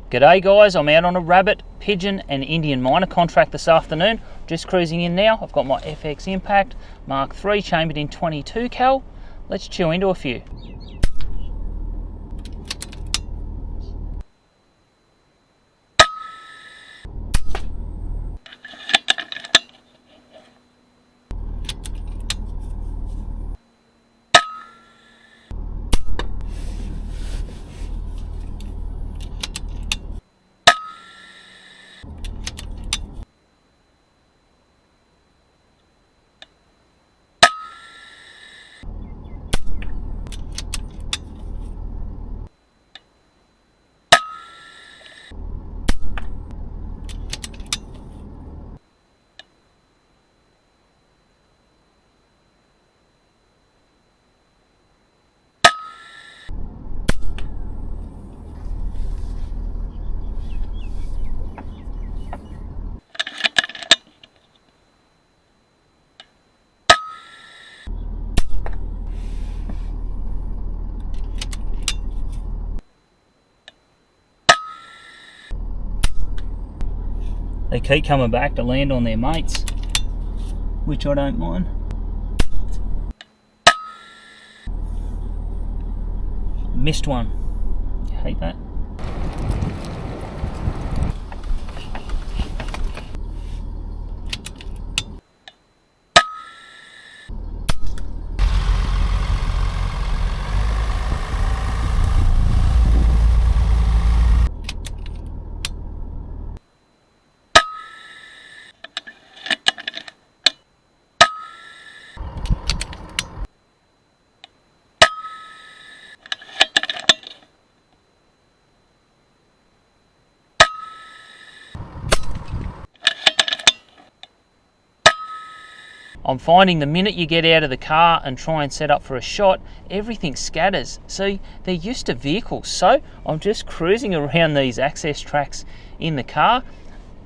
G'day guys, I'm out on a rabbit, pigeon and Indian Myna contract this afternoon. Just cruising in now. I've got my FX Impact Mark III chambered in 22 cal. Let's chew into a few. They keep coming back to land on their mates, which I don't mind. Missed one. You hate that? I'm finding the minute you get out of the car and try and set up for a shot, everything scatters. See, they're used to vehicles. So I'm just cruising around these access tracks in the car,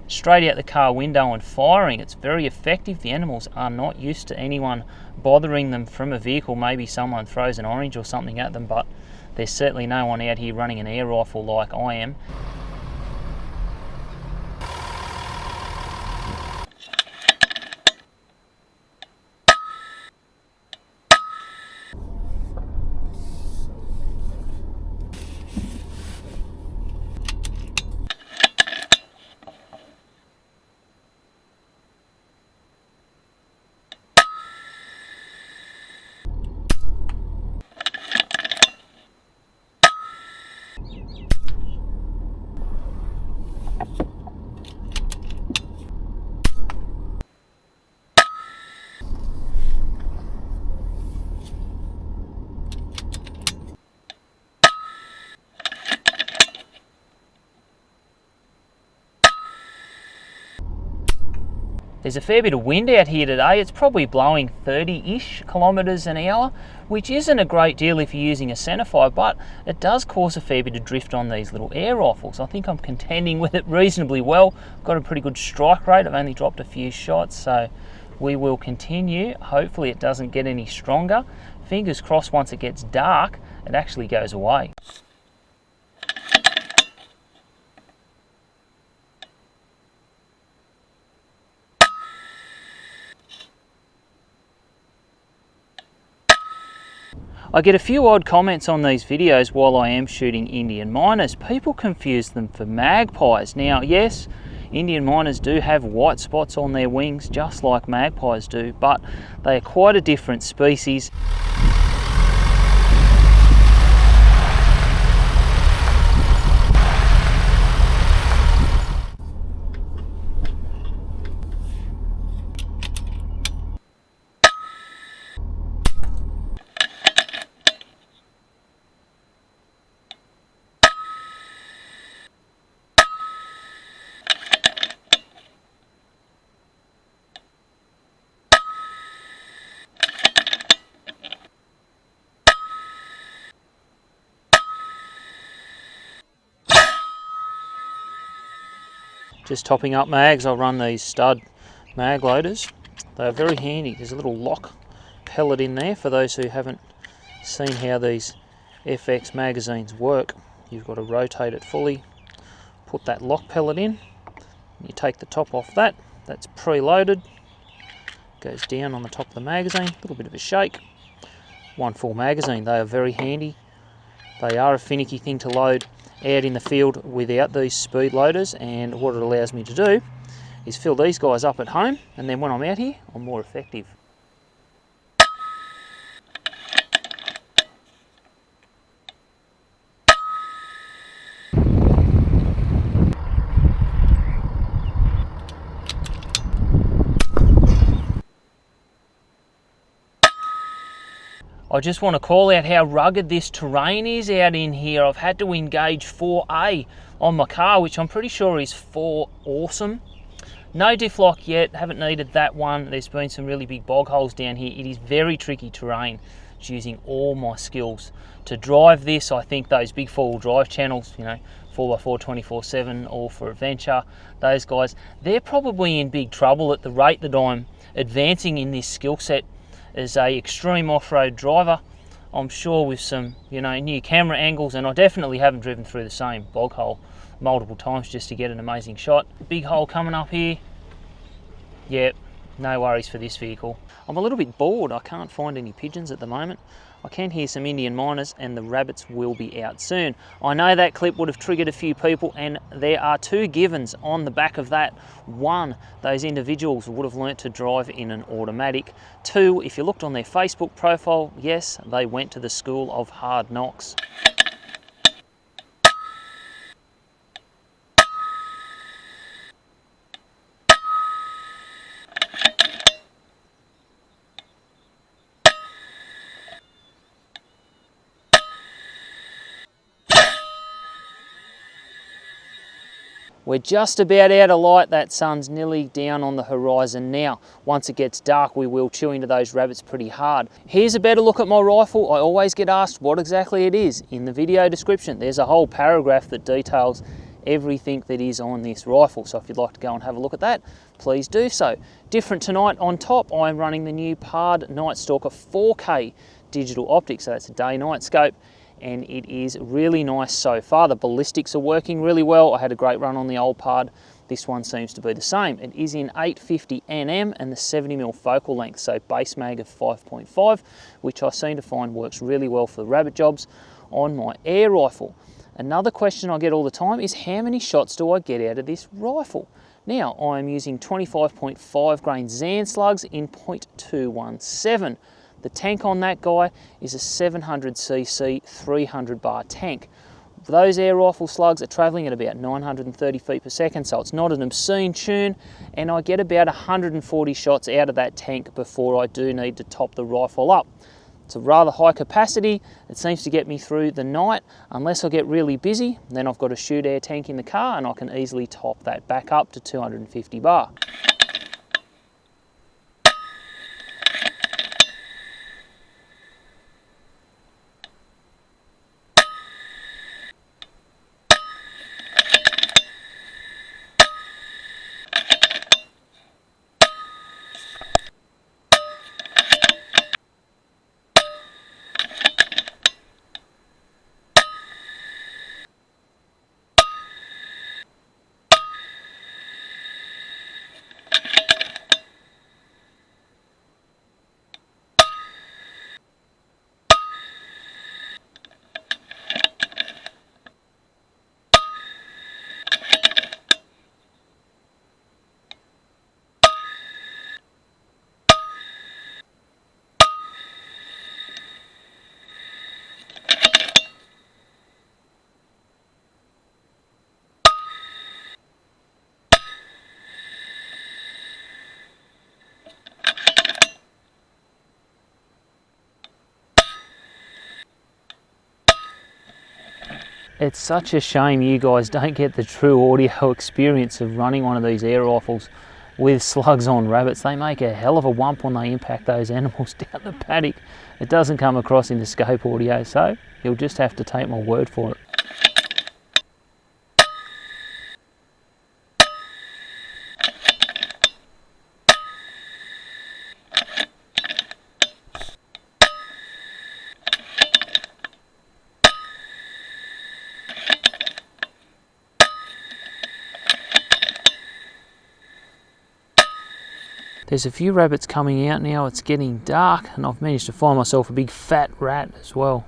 straight out the car window and firing. It's very effective. The animals are not used to anyone bothering them from a vehicle. Maybe someone throws an orange or something at them, but there's certainly no one out here running an air rifle like I am. There's a fair bit of wind out here today. It's probably blowing 30-ish kilometres an hour, which isn't a great deal if you're using a centerfire, but it does cause a fair bit of drift on these little air rifles. I think I'm contending with it reasonably well. Got a pretty good strike rate. I've only dropped a few shots, so we will continue. Hopefully it doesn't get any stronger. Fingers crossed once it gets dark, it actually goes away. I get a few odd comments on these videos while I am shooting Indian Mynas. People confuse them for magpies. Now, yes, Indian Mynas do have white spots on their wings, just like magpies do, but they are quite a different species. Just topping up mags, I'll run these stud mag loaders. They are very handy. There's a little lock pellet in there for those who haven't seen how these FX magazines work. You've got to rotate it fully put that lock pellet in. You take the top off that. That's preloaded. Goes down on the top of the magazine. A little bit of a shake. 1/4 magazine. They are very handy. They are a finicky thing to load out in the field without these speed loaders, and what it allows me to do is fill these guys up at home, and then when I'm out here, I'm more effective. I just want to call out how rugged this terrain is out in here. I've had to engage 4A on my car, which I'm pretty sure is 4 awesome. No diff lock yet, haven't needed that one. There's been some really big bog holes down here. It is very tricky terrain. It's using all my skills. To drive this, I think those big 4-wheel drive channels, you know, 4x4 24/7, all for adventure, those guys, they're probably in big trouble at the rate that I'm advancing in this skill set as a extreme off-road driver. I'm sure with some, you know, new camera angles, and I definitely haven't driven through the same bog hole multiple times just to get an amazing shot. Big hole coming up here. Yep, no worries for this vehicle. I'm a little bit bored. I can't find any pigeons at the moment. I can hear some Indian Mynas, and the rabbits will be out soon. I know that clip would have triggered a few people, and there are 2 givens on the back of that. 1, those individuals would have learnt to drive in an automatic. 2, if you looked on their Facebook profile, yes, they went to the school of hard knocks. We're just about out of light. That sun's nearly down on the horizon now. Once it gets dark, we will chew into those rabbits pretty hard. Here's a better look at my rifle. I always get asked what exactly it is. In the video description, there's a whole paragraph that details everything that is on this rifle. So if you'd like to go and have a look at that, please do so. Different tonight on top, I'm running the new PARD Nightstalker 4K digital optic. So that's a day-night scope, and it is really nice so far. The ballistics are working really well. I had a great run on the old PARD. This one seems to be the same. It is in 850 NM and the 70mm focal length, so base mag of 5.5, which I seem to find works really well for the rabbit jobs on my air rifle. Another question I get all the time is how many shots do I get out of this rifle? Now, I'm using 25.5 grain Zan slugs in .217. The tank on that guy is a 700cc 300 bar tank. Those air rifle slugs are travelling at about 930 feet per second, so it's not an obscene tune, and I get about 140 shots out of that tank before I do need to top the rifle up. It's a rather high capacity. It seems to get me through the night. Unless I get really busy, then I've got a ShootAir tank in the car and I can easily top that back up to 250 bar. It's such a shame you guys don't get the true audio experience of running one of these air rifles with slugs on rabbits. They make a hell of a whump when they impact those animals down the paddock. It doesn't come across in the scope audio, so you'll just have to take my word for it. There's a few rabbits coming out now. It's getting dark and I've managed to find myself a big fat rat as well.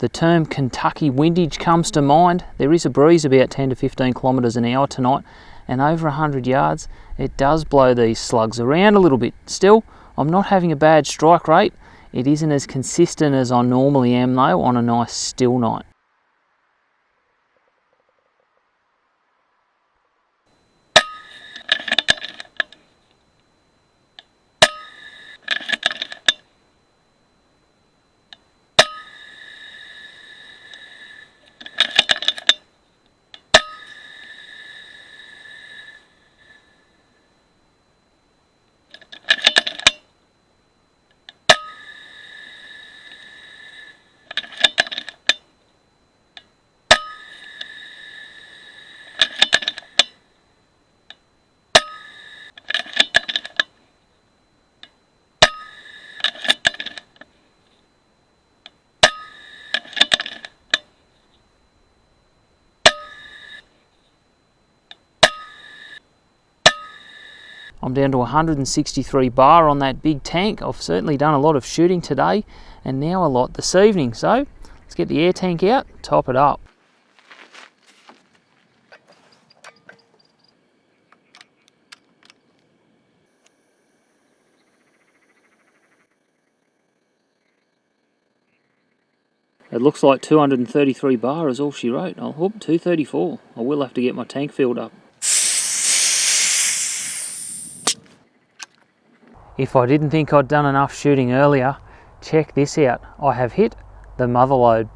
The term Kentucky windage comes to mind. There is a breeze about 10 to 15 kilometres an hour tonight, and over 100 yards. It does blow these slugs around a little bit. Still, I'm not having a bad strike rate. It isn't as consistent as I normally am though on a nice still night. I'm down to 163 bar on that big tank. I've certainly done a lot of shooting today and now a lot this evening. So let's get the air tank out, top it up. It looks like 233 bar is all she wrote. Oh, whoop, 234. I will have to get my tank filled up. If I didn't think I'd done enough shooting earlier, check this out. I have hit the mother load.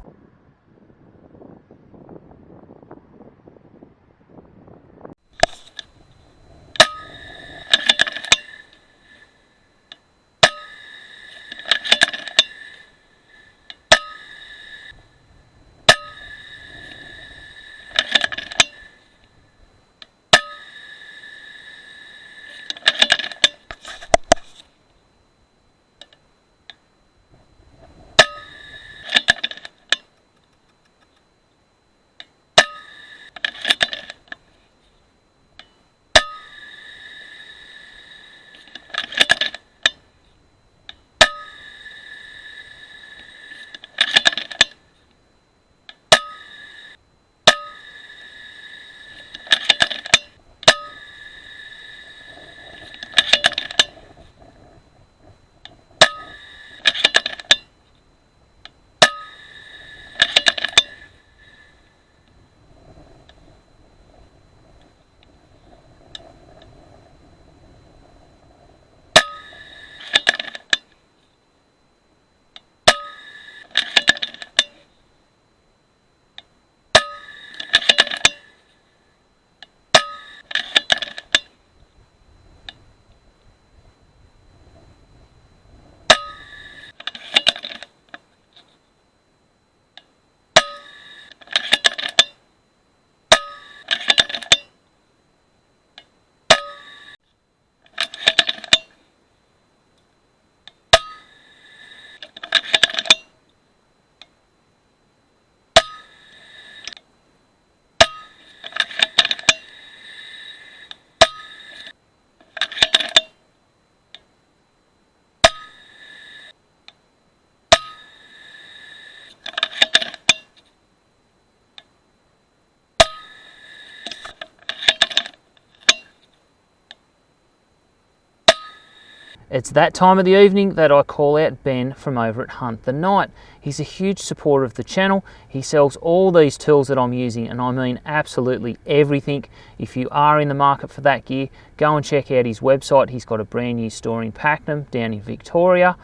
It's that time of the evening that I call out Ben from over at Hunt the Night. He's a huge supporter of the channel. He sells all these tools that I'm using, and I mean absolutely everything. If you are in the market for that gear, go and check out his website. He's got a brand new store in Pakenham down in Victoria.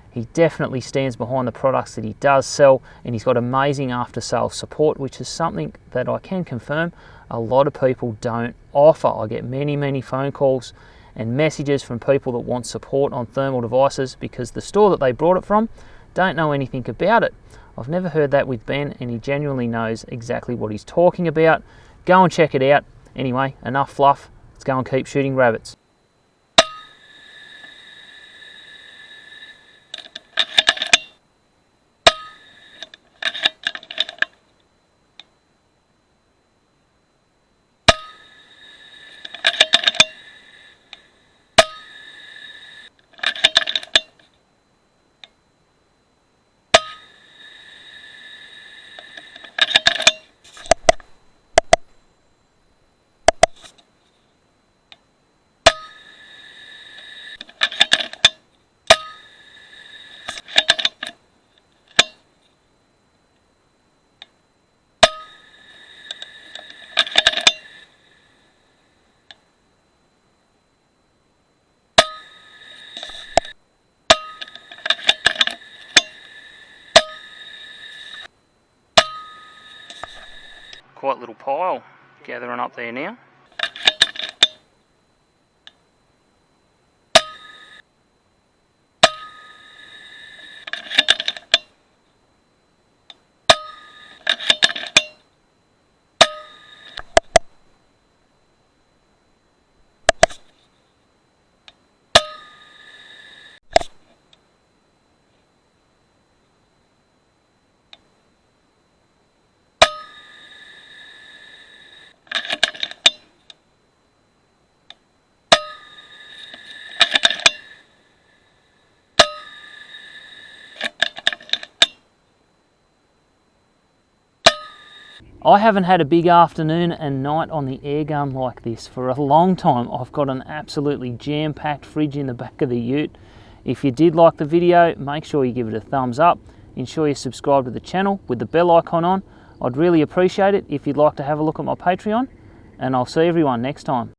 He definitely stands behind the products that he does sell, and he's got amazing after sales support, which is something that I can confirm a lot of people don't offer. I get many phone calls and messages from people that want support on thermal devices because the store that they brought it from don't know anything about it. I've never heard that with Ben, and he genuinely knows exactly what he's talking about. Go and check it out. Anyway, enough fluff. Let's go and keep shooting rabbits. Quite a little pile gathering up there now. I haven't had a big afternoon and night on the air gun like this for a long time. I've got an absolutely jam-packed fridge in the back of the ute. If you did like the video, make sure you give it a thumbs up. Ensure you subscribe to the channel with the bell icon on. I'd really appreciate it if you'd like to have a look at my Patreon, and I'll see everyone next time.